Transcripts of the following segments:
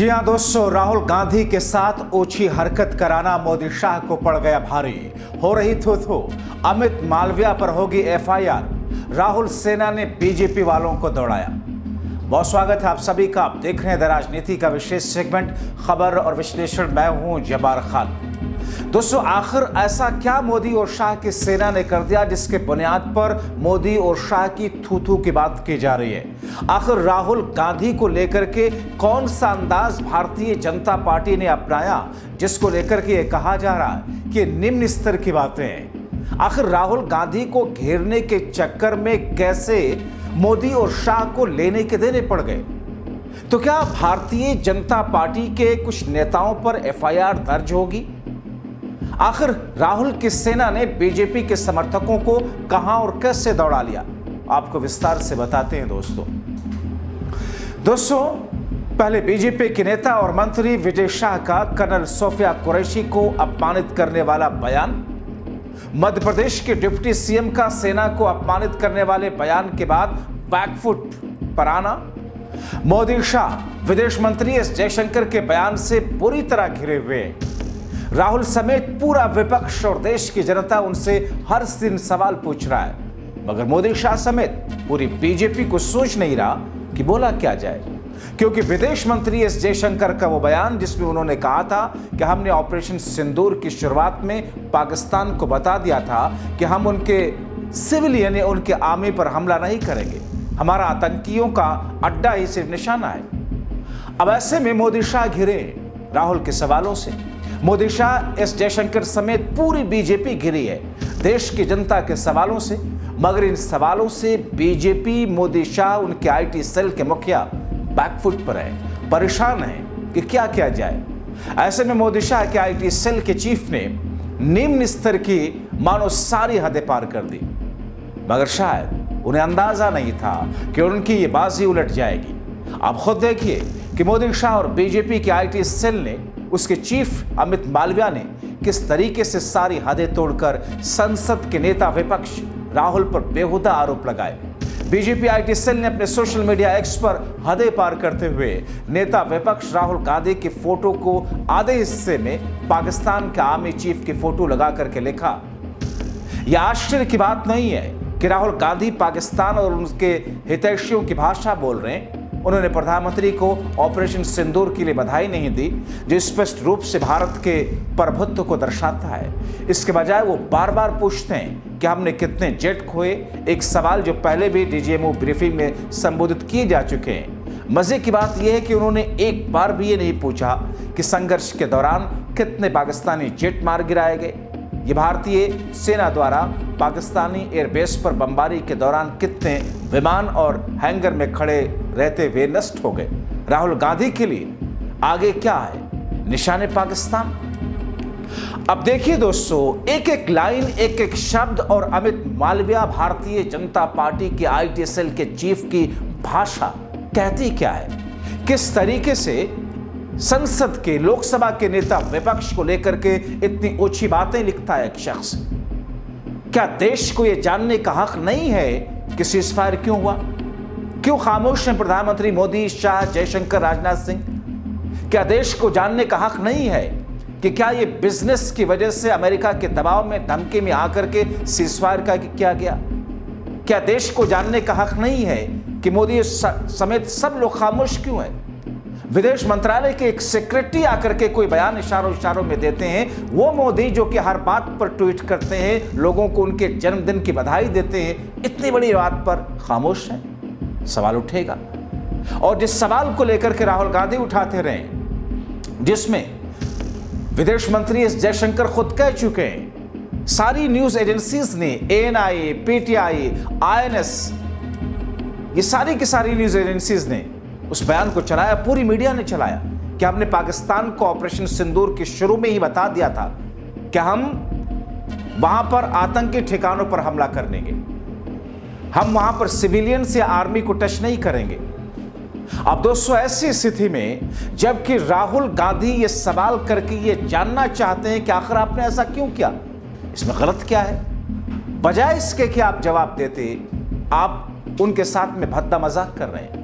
जी हां दोस्तों, राहुल गांधी के साथ ओछी हरकत कराना मोदी शाह को पड़ गया भारी। हो रही थू अमित मालविया पर होगी एफआईआर। राहुल सेना ने बीजेपी वालों को दौड़ाया। बहुत स्वागत है आप सभी का। आप देख रहे हैं द राजनीति का विशेष सेगमेंट खबर और विश्लेषण। मैं हूं जब्बार खान। दोस्तों, आखिर ऐसा क्या मोदी और शाह की सेना ने कर दिया जिसके बुनियाद पर मोदी और शाह की थू की बात की जा रही है? आखिर राहुल गांधी को लेकर के कौन सा अंदाज भारतीय जनता पार्टी ने अपनाया जिसको लेकर के ये कहा जा रहा है कि निम्न स्तर की बातें हैं? आखिर राहुल गांधी को घेरने के चक्कर में कैसे मोदी और शाह को लेने के देने पड़ गए? तो क्या भारतीय जनता पार्टी के कुछ नेताओं पर एफआईआर दर्ज होगी? आखिर राहुल की सेना ने बीजेपी के समर्थकों को कहां और कैसे दौड़ा लिया, आपको विस्तार से बताते हैं दोस्तों, पहले बीजेपी के नेता और मंत्री विजय शाह का कर्नल सोफिया कुरैशी को अपमानित करने वाला बयान, मध्य प्रदेश के डिप्टी सीएम का सेना को अपमानित करने वाले बयान के बाद बैकफुट पर आना, मोदी शाह विदेश मंत्री एस जयशंकर के बयान से बुरी तरह घिरे हुए, राहुल समेत पूरा विपक्ष और देश की जनता उनसे हर दिन सवाल पूछ रहा है, मगर मोदी शाह समेत पूरी बीजेपी को सोच नहीं रहा कि बोला क्या जाए। क्योंकि विदेश मंत्री एस जयशंकर का वो बयान जिसमें उन्होंने कहा था कि हमने ऑपरेशन सिंदूर की शुरुआत में पाकिस्तान को बता दिया था कि हम उनके सिविलियन या उनके आर्मी पर हमला नहीं करेंगे, हमारा आतंकियों का अड्डा ही सिर्फ निशाना है। अब ऐसे में मोदी शाह घिरे राहुल के सवालों से। मोदी शाह एस जयशंकर समेत पूरी बीजेपी घिरी है देश की जनता के सवालों से, मगर इन सवालों से बीजेपी, मोदी शाह, उनके आईटी सेल के मुखिया बैकफुट पर है, परेशान है कि क्या किया जाए। ऐसे में मोदी शाह के आईटी सेल के चीफ ने निम्न स्तर की मानो सारी हदें पार कर दी, मगर शायद उन्हें अंदाजा नहीं था कि उनकी ये बाजी उलट जाएगी। आप खुद देखिए कि मोदी शाह और बीजेपी के आईटी सेल ने, उसके चीफ अमित मालविया ने किस तरीके से सारी हदें तोड़कर संसद के नेता विपक्ष राहुल पर बेहुदा आरोप लगाए। बीजेपी आईटी सेल ने अपने सोशल मीडिया एक्स पर हदें पार करते हुए नेता विपक्ष राहुल गांधी के फोटो को आधे हिस्से में पाकिस्तान के आर्मी चीफ की फोटो लगा करके लिखा। यह आश्चर्य की बात नहीं है कि राहुल गांधी पाकिस्तान और उनके हितैषियों की भाषा बोल रहे हैं। उन्होंने प्रधानमंत्री को ऑपरेशन सिंदूर के लिए बधाई नहीं दी, जो स्पष्ट रूप से भारत के प्रभुत्व को दर्शाता है। इसके बजाय वो बार बार पूछते हैं कि हमने कितने जेट खोए, एक सवाल जो पहले भी डीजीएमओ ब्रीफिंग में संबोधित किए जा चुके हैं। मजे की बात यह है कि उन्होंने एक बार भी ये नहीं पूछा कि संघर्ष के दौरान कितने पाकिस्तानी जेट मार गिराए गए, ये भारतीय सेना द्वारा पाकिस्तानी एयरबेस पर बमबारी के दौरान कितने विमान और हैंगर में खड़े रहते हुए नष्ट हो गए। राहुल गांधी के लिए आगे क्या है? निशाने पाकिस्तान। अब देखिए दोस्तों, एक एक लाइन, एक एक शब्द और अमित मालविया भारतीय जनता पार्टी के आईटी सेल के चीफ की भाषा कहती क्या है? किस तरीके से संसद के, लोकसभा के नेता विपक्ष को लेकर के इतनी ऊंची बातें लिखता है एक शख्स। क्या देश को यह जानने का हक नहीं है कि सीजफायर क्यों हुआ? क्यों खामोश हैं प्रधानमंत्री मोदी, शाह, जयशंकर, राजनाथ सिंह? क्या देश को जानने का हक नहीं है कि क्या यह बिजनेस की वजह से अमेरिका के दबाव में, धमकी में आकर के सीजफायर का किया गया? क्या देश को जानने का हक नहीं है कि मोदी समेत सब लोग खामोश क्यों हैं? विदेश मंत्रालय के एक सेक्रेटरी आकर के कोई बयान इशारों में देते हैं, वो मोदी जो कि हर बात पर ट्वीट करते हैं, लोगों को उनके जन्मदिन की बधाई देते हैं, इतनी बड़ी बात पर खामोश है? सवाल उठेगा। और जिस सवाल को लेकर के राहुल गांधी उठाते रहे, जिसमें विदेश मंत्री एस जयशंकर खुद कह चुके हैं, सारी न्यूज एजेंसीज ने, एएनआई, पीटीआई, आईएनएस, ये सारी की सारी न्यूज एजेंसीज ने उस बयान को चलाया, पूरी मीडिया ने चलाया कि हमने पाकिस्तान को ऑपरेशन सिंदूर के शुरू में ही बता दिया था कि हम वहां पर आतंकी ठिकानों पर हमला करेंगे, हम वहां पर सिविलियन से आर्मी को टच नहीं करेंगे। अब दोस्तों, ऐसी स्थिति में जबकि राहुल गांधी ये सवाल करके ये जानना चाहते हैं कि आखिर आपने ऐसा क्यों किया, इसमें गलत क्या है, बजाय इसके कि आप जवाब देते, आप उनके साथ में भद्दा मजाक कर रहे हैं।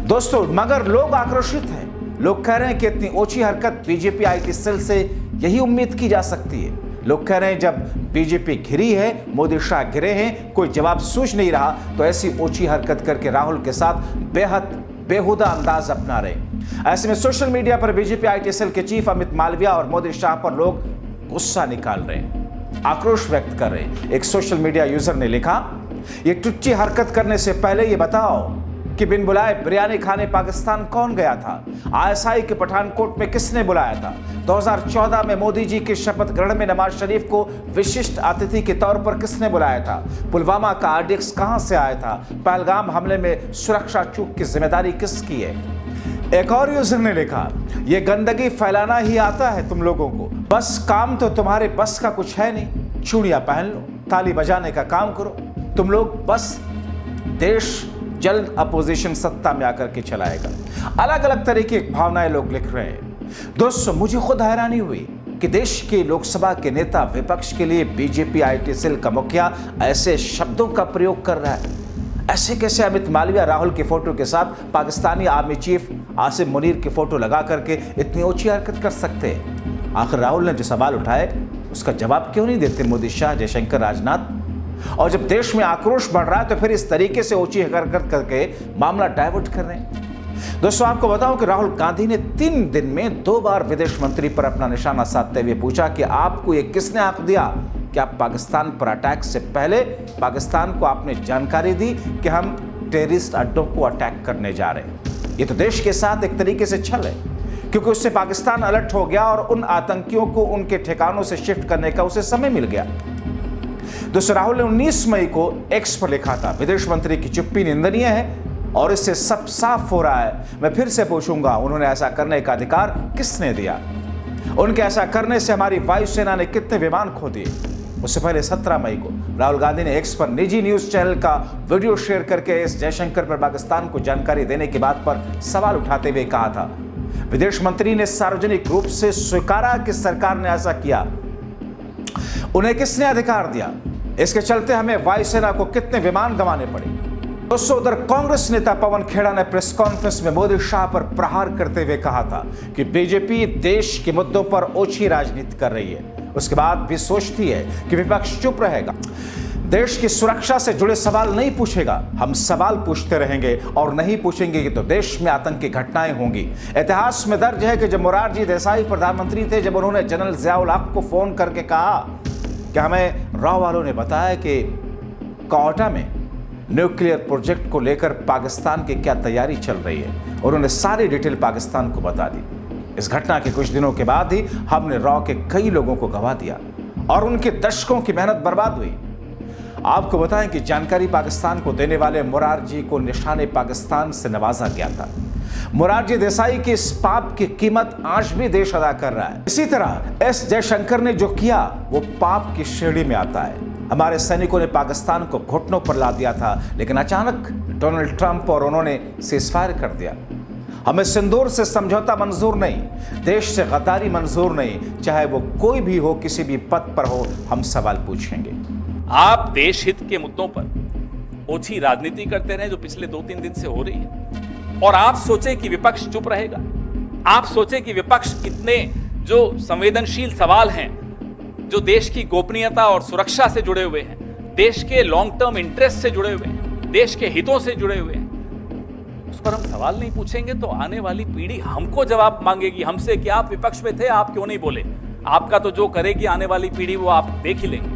दोस्तों, मगर लोग आक्रोशित हैं, लोग कह रहे हैं कि इतनी ओछी हरकत बीजेपी आईटी सेल से यही उम्मीद की जा सकती है। लोग कह रहे हैं जब बीजेपी घिरी है, मोदी शाह घिरे हैं, कोई जवाब सूझ नहीं रहा, तो ऐसी ओछी हरकत करके राहुल के साथ बेहद बेहुदा अंदाज अपना रहे। ऐसे में सोशल मीडिया पर बीजेपी आईटी सेल के चीफ अमित मालविया और मोदी शाह पर लोग गुस्सा निकाल रहे हैं, आक्रोश व्यक्त कर रहे हैं। एक सोशल मीडिया यूजर ने लिखा, ये टुच्ची हरकत करने से पहले ये बताओ कि बिन बुलाए बिरयानी खाने पाकिस्तान कौन गया था? आईएसआई के पठानकोट में किसने बुलाया था? 2014 में मोदी जी के शपथ ग्रहण में नवाज शरीफ को विशिष्ट अतिथि के तौर पर किसने बुलाया था? पुलवामा का आरडीएक्स कहां से आया था? पहलगाम हमले में सुरक्षा चूक की जिम्मेदारी किसकी है? एक और यूजर ने लिखा, ये गंदगी फैलाना ही आता है तुम लोगों को, बस काम तो तुम्हारे बस का कुछ है नहीं। चूड़ियां पहन लो, ताली बजाने का काम करो, तुम लोग बस देश जल्द अपोजिशन सत्ता में आकर के चलाएगा। अलग अलग तरीके की भावनाएं लोग लिख रहे हैं। दोस्तों, मुझे खुद हैरानी हुई कि देश के लोकसभा के नेता विपक्ष के लिए बीजेपी आईटी सेल का मुखिया ऐसे शब्दों का प्रयोग कर रहा है। ऐसे कैसे अमित मालविया राहुल की फोटो के साथ पाकिस्तानी आर्मी चीफ आसिम मुनीर की फोटो लगा करके इतनी ऊंची हरकत कर सकते हैं? आखिर राहुल ने जो सवाल उठाए उसका जवाब क्यों नहीं देते मोदी, शाह, जयशंकर, राजनाथ? और जब देश में आक्रोश बढ़ रहा है तो फिर इस तरीके से ऊंची हरकत करके मामला डाइवर्ट कर रहे हैं। दोस्तों, आपको बताऊं कि राहुल गांधी ने 3 दिन में 2 बार विदेश मंत्री पर अपना निशाना साधते हुए पूछा कि आपको यह किसने हक दिया कि आप पाकिस्तान पर अटैक से पहले पाकिस्तान को आपने जानकारी दी कि हम टेररिस्ट अड्डों को अटैक करने जा रहे हैं? ये तो देश के साथ एक तरीके से छल है, क्योंकि उससे पाकिस्तान अलर्ट हो गया और उन आतंकियों को उनके ठिकानों से शिफ्ट करने का उसे समय मिल गया। दोस्तों, राहुल ने 19 मई को एक्स पर लिखा था, विदेश मंत्री की चुप्पी निंदनीय है और इससे सब साफ हो रहा है। मैं फिर से पूछूंगा, उन्होंने ऐसा करने का अधिकार किसने दिया? उनके ऐसा करने से हमारी वायुसेना ने कितने विमान खो दिए? उससे पहले 17 मई को राहुल गांधी ने एक्स पर निजी न्यूज चैनल का वीडियो शेयर करके एस जयशंकर पर पाकिस्तान को जानकारी देने की बात पर सवाल उठाते हुए कहा था, विदेश मंत्री ने सार्वजनिक रूप से स्वीकारा कि सरकार ने ऐसा किया। उन्हें किसने अधिकार दिया? इसके चलते हमें वायुसेना को कितने विमान गंवाने पड़े? दोस्तों, उधर कांग्रेस नेता पवन खेड़ा ने प्रेस कॉन्फ्रेंस में मोदी शाह पर प्रहार करते हुए कहा था कि बीजेपी देश के मुद्दों पर ओछी राजनीति कर रही है। उसके बाद भी सोचती है कि विपक्ष चुप रहेगा, देश की सुरक्षा से जुड़े सवाल नहीं पूछेगा। हम सवाल पूछते रहेंगे और नहीं पूछेंगे कि तो देश में आतंकी घटनाएं होंगी। इतिहास में दर्ज है कि जब मोरारजी देसाई प्रधानमंत्री थे, जब उन्होंने जनरल जियाउल हक को फोन करके कहा कि हमें रॉ वालों ने बताया कि कोटा में न्यूक्लियर प्रोजेक्ट को लेकर पाकिस्तान की क्या तैयारी चल रही है, उन्होंने सारी डिटेल पाकिस्तान को बता दी। इस घटना के कुछ दिनों के बाद ही हमने रॉ के कई लोगों को गंवा दिया और उनके दशकों की मेहनत बर्बाद हुई। आपको बताएं कि जानकारी पाकिस्तान को देने वाले मोरारजी को निशाने पाकिस्तान से नवाजा गया था। मोरारजी देसाई के इस पाप की कीमत आज भी देश अदा कर रहा है। इसी तरह एस जयशंकर ने जो किया वो पाप की श्रेणी में आता है। हमारे सैनिकों ने पाकिस्तान को घुटनों पर ला दिया था, लेकिन अचानक डोनाल्ड ट्रंप और उन्होंने सीजफायर कर दिया। हमें सिंदूर से समझौता मंजूर नहीं, देश से गद्दारी मंजूर नहीं, चाहे वो कोई भी हो, किसी भी पद पर हो, हम सवाल पूछेंगे। आप देश हित के मुद्दों पर ओछी राजनीति करते रहे जो पिछले 2-3 दिन से हो रही है, और आप सोचे कि विपक्ष चुप रहेगा। आप सोचे कि विपक्ष इतने जो संवेदनशील सवाल हैं, जो देश की गोपनीयता और सुरक्षा से जुड़े हुए हैं, देश के लॉन्ग टर्म इंटरेस्ट से जुड़े हुए हैं, देश के हितों से जुड़े हुए हैं, उस पर हम सवाल नहीं पूछेंगे तो आने वाली पीढ़ी हमको जवाब मांगेगी हमसे कि आप विपक्ष में थे, आप क्यों नहीं बोले। आपका तो जो करेगी आने वाली पीढ़ी वो आप देख ही लेंगे।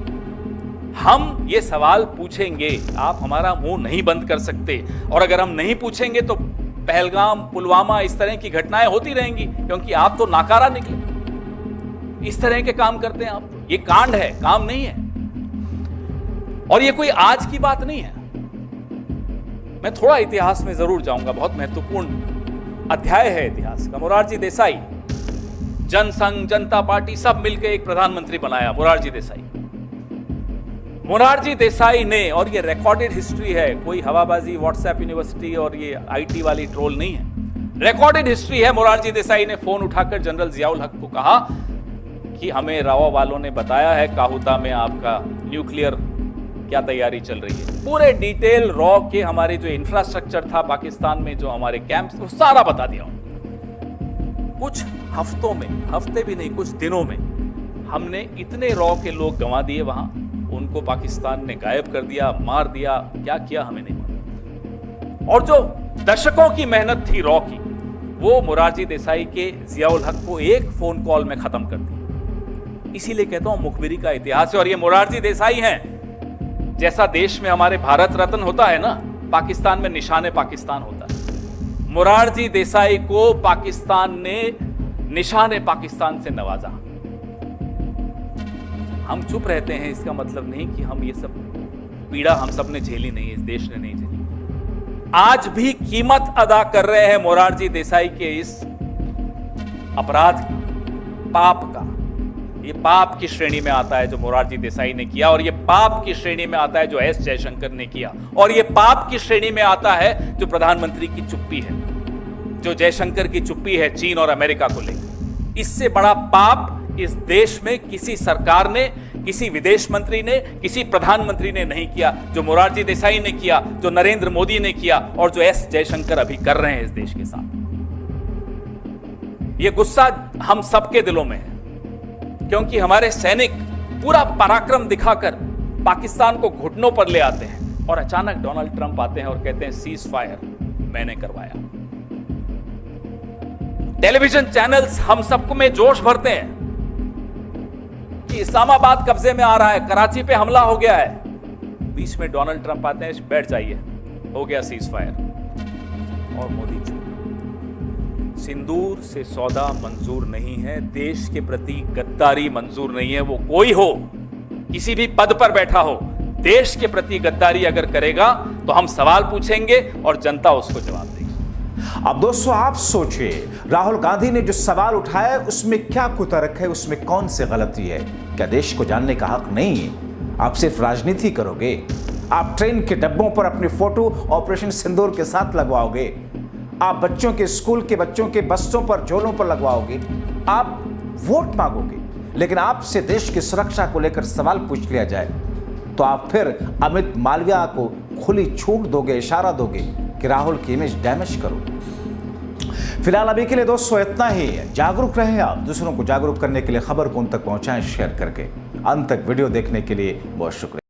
हम ये सवाल पूछेंगे, आप हमारा मुंह नहीं बंद कर सकते। और अगर हम नहीं पूछेंगे तो पहलगाम, पुलवामा, इस तरह की घटनाएं होती रहेंगी, क्योंकि आप तो नाकारा निकले। इस तरह के काम करते हैं आप। ये कांड है, काम नहीं है। और ये कोई आज की बात नहीं है। मैं थोड़ा इतिहास में जरूर जाऊंगा, बहुत महत्वपूर्ण अध्याय है इतिहास का। मोरारजी देसाई, जनसंघ, जनता पार्टी सब मिलकर एक प्रधानमंत्री बनाया, मोरारजी देसाई। मोरारजी देसाई ने, और ये रिकॉर्डेड हिस्ट्री है, कोई हवाबाजी व्हाट्सएप यूनिवर्सिटी और ये आईटी वाली ट्रोल नहीं है, रिकॉर्डेड हिस्ट्री है। मोरारजी देसाई ने फोन उठाकर जनरल जियाउल हक को कहा कि हमें राव वालों ने बताया है काहुता में आपका न्यूक्लियर क्या तैयारी चल रही है। पूरे डिटेल रॉ के हमारे जो इंफ्रास्ट्रक्चर था पाकिस्तान में, जो हमारे कैंप्स, वो सारा बता दिया। कुछ हफ्तों में, हफ्ते भी नहीं कुछ दिनों में हमने इतने रॉ के लोग गंवा दिए वहां, उनको पाकिस्तान ने गायब कर दिया, मार दिया, क्या किया हमें नहीं मालूम। और जो दशकों की मेहनत थी रॉ की, वो मोरारजी देसाई के जियाउल हक को एक फोन कॉल में खत्म कर दी। इसीलिए कहता हूं मुखबिरी का इतिहास है, और ये मोरारजी देसाई हैं। जैसा देश में हमारे भारत रत्न होता है ना, पाकिस्तान में निशाने पाकिस्तान होता है। मोरारजी देसाई को पाकिस्तान ने निशाने पाकिस्तान से नवाजा। हम चुप रहते हैं, इसका मतलब नहीं कि हम ये सब पीड़ा हम सब ने झेली नहीं, इस देश ने नहीं झेली। आज भी कीमत अदा कर रहे हैं मोरारजी देसाई के इस अपराध की, पाप का। ये पाप की श्रेणी में आता है जो मोरारजी देसाई ने किया, और ये पाप की श्रेणी में आता है जो एस जयशंकर ने किया, और ये पाप की श्रेणी में आता है जो प्रधानमंत्री की चुप्पी है, जो जयशंकर की चुप्पी है चीन और अमेरिका को लेकर। इससे बड़ा पाप इस देश में किसी सरकार ने, किसी विदेश मंत्री ने, किसी प्रधानमंत्री ने नहीं किया, जो मोरारजी देसाई ने किया, जो नरेंद्र मोदी ने किया, और जो एस जयशंकर अभी कर रहे हैं इस देश के साथ। यह गुस्सा हम सबके दिलों में है, क्योंकि हमारे सैनिक पूरा पराक्रम दिखाकर पाकिस्तान को घुटनों पर ले आते हैं, और अचानक डोनाल्ड ट्रंप आते हैं और कहते हैं सीज फायर मैंने करवाया। टेलीविजन चैनल्स हम सबको में जोश भरते हैं कि इस्लामाबाद कब्जे में आ रहा है, कराची पे हमला हो गया है। बीच में डोनाल्ड ट्रंप आते हैं, बैठ जाइए, हो गया सीज फायर, और मोदी चुप। सिंदूर से सौदा मंजूर नहीं है, देश के प्रति गद्दारी मंजूर नहीं है। वो कोई हो, किसी भी पद पर बैठा हो, देश के प्रति गद्दारी अगर करेगा तो हम सवाल पूछेंगे और जनता उसको जवाब देगी। अब दोस्तों आप सोचिए, राहुल गांधी ने जो सवाल उठाया उसमें क्या कुतर्क है, उसमें कौन सी गलती है? क्या देश को जानने का हक नहीं है? आप सिर्फ राजनीति करोगे? आप ट्रेन के डब्बों पर अपनी फोटो ऑपरेशन सिंदूर के साथ लगवाओगे? आप बच्चों के स्कूल के बच्चों के बसों पर, झोलों पर लगवाओगे? आप वोट मांगोगे, लेकिन आपसे देश की सुरक्षा को लेकर सवाल पूछ लिया जाए तो आप फिर अमित मालविया को खुली छूट दोगे, इशारा दोगे कि राहुल की इमेज डैमेज करो। फिलहाल अभी के लिए दोस्तों इतना ही। जागरूक रहे आप, दूसरों को जागरूक करने के लिए खबर को उन तक पहुंचाएं शेयर करके। अंत तक वीडियो देखने के लिए बहुत शुक्रिया।